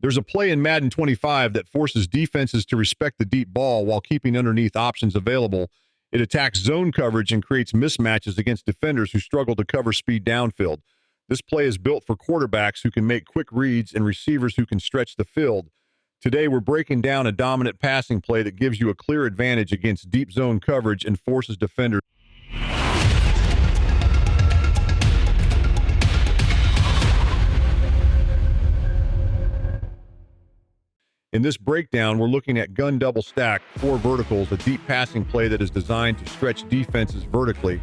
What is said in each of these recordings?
There's a play in Madden 25 that forces defenses to respect the deep ball while keeping underneath options available. It attacks zone coverage and creates mismatches against defenders who struggle to cover speed downfield. This play is built for quarterbacks who can make quick reads and receivers who can stretch the field. Today, we're breaking down a dominant passing play that gives you a clear advantage against deep zone coverage and forces defenders. In this breakdown, we're looking at gun double stack, 4 verticals, a deep passing play that is designed to stretch defenses vertically.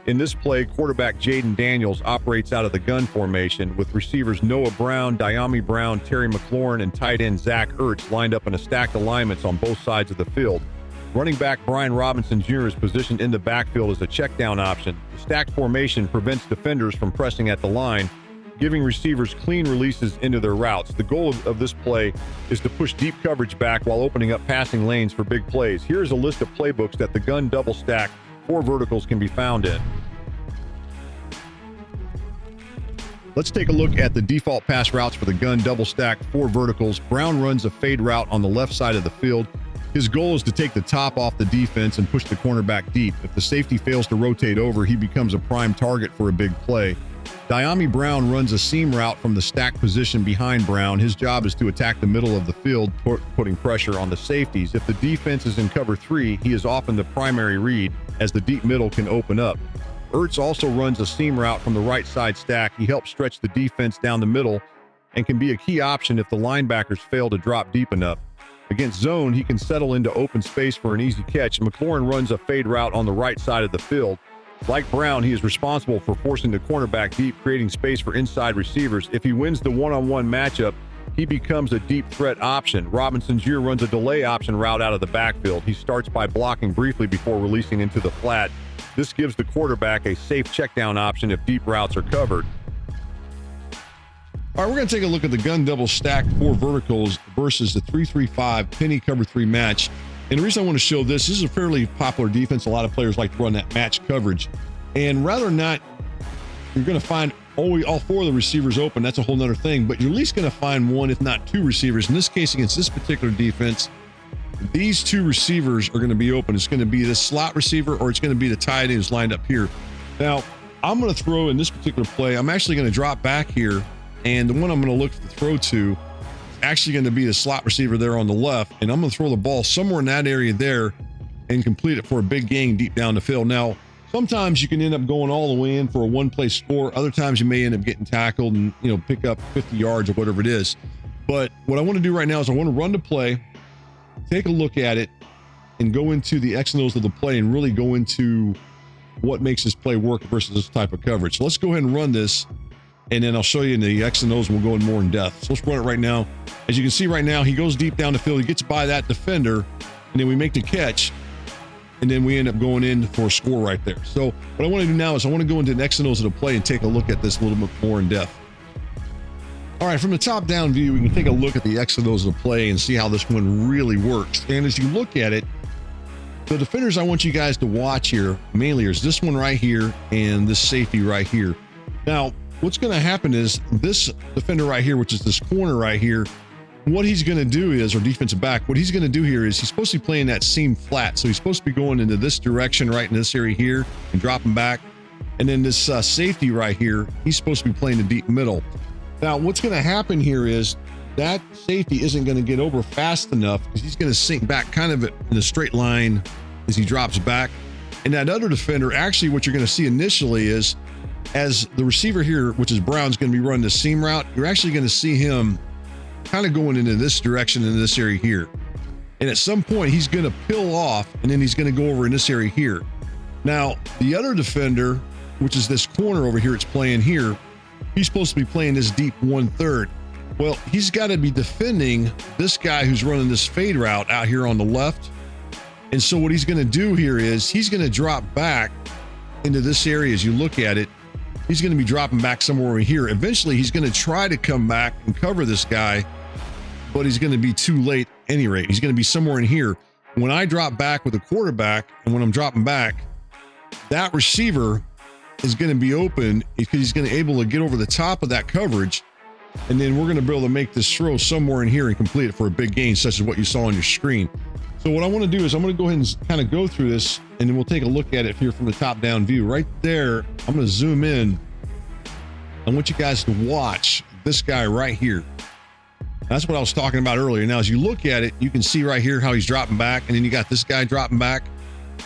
In this play, quarterback Jayden Daniels operates out of the gun formation with receivers Noah Brown, 𝗣𝗹𝘆𝘆 Terry McLaurin, and tight end Zach Ertz lined up in a stacked alignments on both sides of the field. Running back Brian Robinson Jr. is positioned in the backfield as a check down option. The stacked formation prevents defenders from pressing at the line, giving receivers clean releases into their routes. The goal of this play is to push deep coverage back while opening up passing lanes for big plays. Here's a list of playbooks that the gun double stack 4 verticals can be found in. Let's take a look at the default pass routes for the gun double stack 4 verticals. Brown runs a fade route on the left side of the field. His goal is to take the top off the defense and push the cornerback deep. If the safety fails to rotate over, he becomes a prime target for a big play. 𝗣𝗍𝘆𝘆 Brown runs a seam route from the stack position behind Brown. His job is to attack the middle of the field, putting pressure on the safeties. If the defense is in cover 3, he is often the primary read, as the deep middle can open up. Ertz also runs a seam route from the right side stack. He helps stretch the defense down the middle and can be a key option if the linebackers fail to drop deep enough. Against zone, he can settle into open space for an easy catch. McLaurin runs a fade route on the right side of the field. Like Brown, he is responsible for forcing the cornerback deep, creating space for inside receivers. If he wins the one-on-one matchup, he becomes a deep threat option. Robinson Jr. runs a delay option route out of the backfield. He starts by blocking briefly before releasing into the flat. This gives the quarterback a safe check-down option if deep routes are covered. All right, we're going to take a look at the gun double stack 4 verticals versus the 3-3-5 penny cover 3 match. And the reason I want to show this is a fairly popular defense. A lot of players like to run that match coverage. And rather than not, you're going to find all 4 of the receivers open. That's a whole nother thing. But you're at least going to find 1, if not 2 receivers. In this case, against this particular defense, these 2 receivers are going to be open. It's going to be the slot receiver, or it's going to be the tight end who's lined up here. Now, I'm going to throw in this particular play. I'm actually going to drop back here. And the one I'm going to look to throw to actually going to be the slot receiver there on the left, and I'm going to throw the ball somewhere in that area there and complete it for a big gain deep down the field. Now, sometimes you can end up going all the way in for a one-play score. Other times you may end up getting tackled and, pick up 50 yards or whatever it is. But what I want to do right now is I want to run the play, take a look at it, and go into the X and O's of the play and really go into what makes this play work versus this type of coverage. So let's go ahead and run this, and then I'll show you in the X and O's, and we'll go in more in depth. So let's run it right now. As you can see right now, he goes deep down the field. He gets by that defender, and then we make the catch, and then we end up going in for a score right there. So what I want to do now is I want to go into the X and O's of the play and take a look at this a little bit more in depth. All right, from the top-down view, we can take a look at the X and O's of the play and see how this one really works. And as you look at it, the defenders I want you guys to watch here mainly is this one right here and this safety right here. Now, what's going to happen is this defender right here, which is this corner right here, what he's going to do is, or defensive back, what he's going to do here is he's supposed to be playing that seam flat. So he's supposed to be going into this direction right in this area here and dropping back. And then this safety right here, he's supposed to be playing the deep middle. Now, what's going to happen here is that safety isn't going to get over fast enough because he's going to sink back kind of in a straight line as he drops back. And that other defender, actually what you're going to see initially is, as the receiver here, which is Brown's going to be running the seam route, you're actually going to see him kind of going into this direction in this area here. And at some point, he's going to peel off, and then he's going to go over in this area here. Now, the other defender, which is this corner over here, it's playing here, he's supposed to be playing this deep 1/3. Well, he's got to be defending this guy who's running this fade route out here on the left. And so what he's going to do here is he's going to drop back into this area. As you look at it, he's going to be dropping back somewhere over here. Eventually, he's going to try to come back and cover this guy, but he's going to be too late at any rate. He's going to be somewhere in here. When I drop back with the quarterback, and when I'm dropping back, that receiver is going to be open because he's going to be able to get over the top of that coverage And then we're going to be able to make this throw somewhere in here and complete it for a big gain, such as what you saw on your screen. So what I want to do is I'm going to go ahead and kind of go through this, and then we'll take a look at it here from the top-down view. Right there, I'm going to zoom in. I want you guys to watch this guy right here. That's what I was talking about earlier. Now, as you look at it, you can see right here how he's dropping back, and then you got this guy dropping back.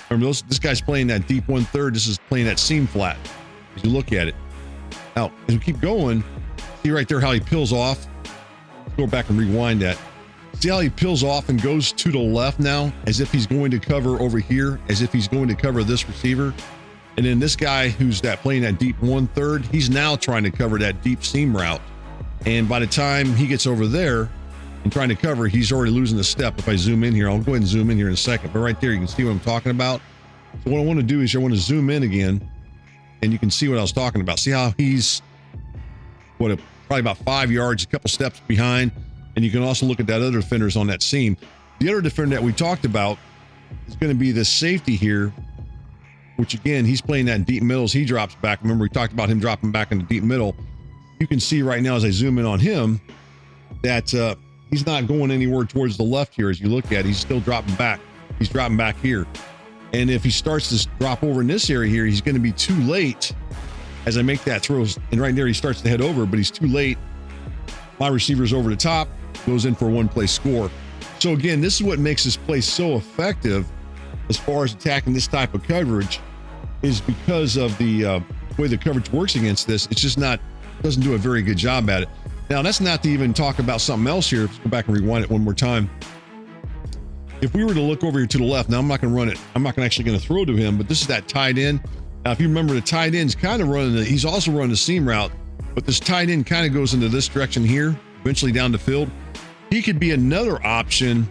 Remember, this guy's playing that deep 1/3. This is playing that seam flat as you look at it. Now, as we keep going, see right there how he peels off. Let's go back and rewind that. See how he peels off and goes to the left now, as if he's going to cover over here, as if he's going to cover this receiver. And then this guy who's playing that deep 1/3, he's now trying to cover that deep seam route. And by the time he gets over there and trying to cover, he's already losing the step. If I zoom in here, I'll go ahead and zoom in here in a second. But right there, you can see what I'm talking about. So what I want to do is I want to zoom in again, and you can see what I was talking about. See how he's probably about 5 yards, a couple steps behind. And you can also look at that other defenders on that seam. The other defender that we talked about is going to be this safety here, which again, he's playing that deep middle as he drops back. Remember, we talked about him dropping back in the deep middle. You can see right now as I zoom in on him that he's not going anywhere towards the left here. As you look at it, he's still dropping back. He's dropping back here. And if he starts to drop over in this area here, he's going to be too late as I make that throw. And right there, he starts to head over, but he's too late. My receiver's over the top, goes in for a one-play score. So again, this is what makes this play so effective as far as attacking this type of coverage, is because of the way the coverage works against this. It's just doesn't do a very good job at it. Now, that's not to even talk about something else here. Let's go back and rewind it one more time. If we were to look over here to the left, now I'm not going to run it. I'm not actually going to throw to him, but this is that tight end. Now, if you remember, the tight end's kind of he's also running the seam route, but this tight end kind of goes into this direction here, eventually down the field. He could be another option.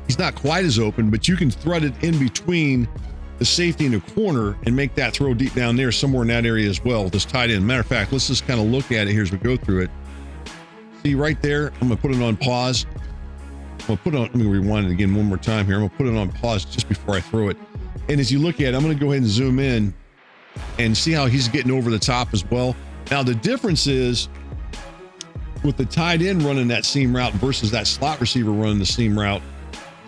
He's not quite as open, but you can thread it in between the safety and the corner and make that throw deep down there, somewhere in that area as well, this tight end. Matter of fact, let's just kind of look at it here as we go through it. See right there, I'm going to put it on pause. Let me rewind it again one more time here. I'm going to put it on pause just before I throw it. And as you look at it, I'm going to go ahead and zoom in and see how he's getting over the top as well. Now, the difference is with the tight end running that seam route versus that slot receiver running the seam route,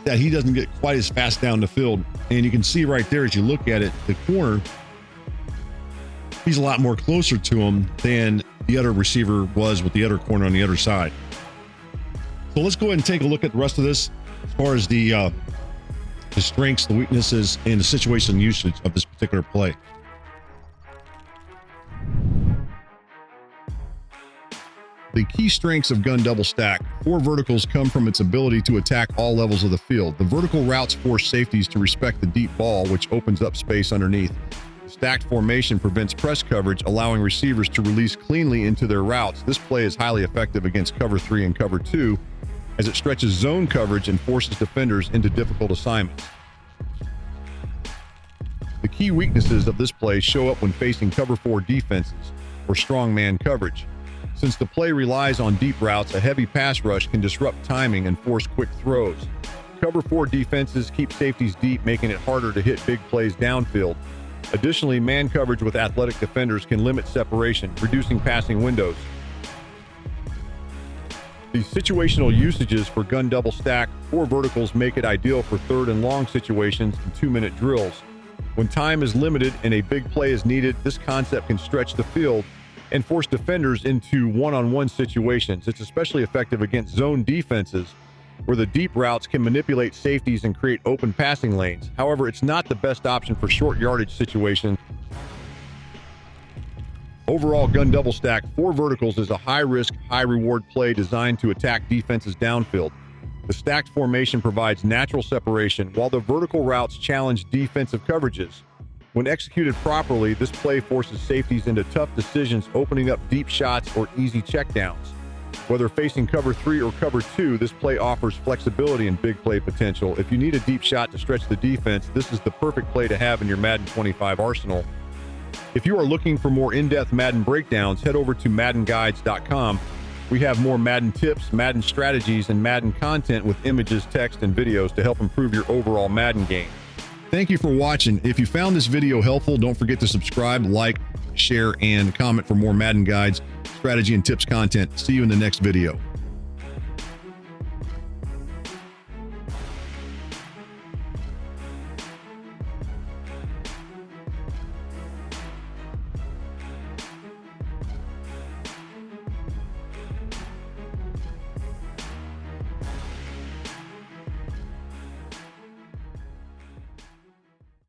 that he doesn't get quite as fast down the field. And you can see right there as you look at it, the corner, he's a lot more closer to him than the other receiver was with the other corner on the other side. So let's go ahead and take a look at the rest of this as far as the strengths, the weaknesses, and the situation usage of this particular play. The key strengths of gun double stack. 4 verticals come from its ability to attack all levels of the field. The vertical routes force safeties to respect the deep ball, which opens up space underneath. The stacked formation prevents press coverage, allowing receivers to release cleanly into their routes. This play is highly effective against cover 3 and cover 2, as it stretches zone coverage and forces defenders into difficult assignments. The key weaknesses of this play show up when facing cover 4 defenses or strong man coverage. Since the play relies on deep routes, a heavy pass rush can disrupt timing and force quick throws. Cover 4 defenses keep safeties deep, making it harder to hit big plays downfield. Additionally, man coverage with athletic defenders can limit separation, reducing passing windows. The situational usages for gun double stack. 4 verticals make it ideal for 3rd and long situations and 2-minute drills. When time is limited and a big play is needed, this concept can stretch the field and force defenders into one-on-one situations. It's especially effective against zone defenses, where the deep routes can manipulate safeties and create open passing lanes. However, it's not the best option for short yardage situations. Overall, gun double stack 4 verticals is a high-risk, high-reward play designed to attack defenses downfield. The stacked formation provides natural separation, while the vertical routes challenge defensive coverages. When executed properly, this play forces safeties into tough decisions, opening up deep shots or easy checkdowns. Whether facing cover 3 or cover 2, this play offers flexibility and big play potential. If you need a deep shot to stretch the defense, this is the perfect play to have in your Madden 25 arsenal. If you are looking for more in-depth Madden breakdowns, head over to MaddenGuides.com. We have more Madden tips, Madden strategies, and Madden content with images, text, and videos to help improve your overall Madden game. Thank you for watching. If you found this video helpful, don't forget to subscribe, like, share, and comment for more Madden guides, strategy, and tips content. See you in the next video.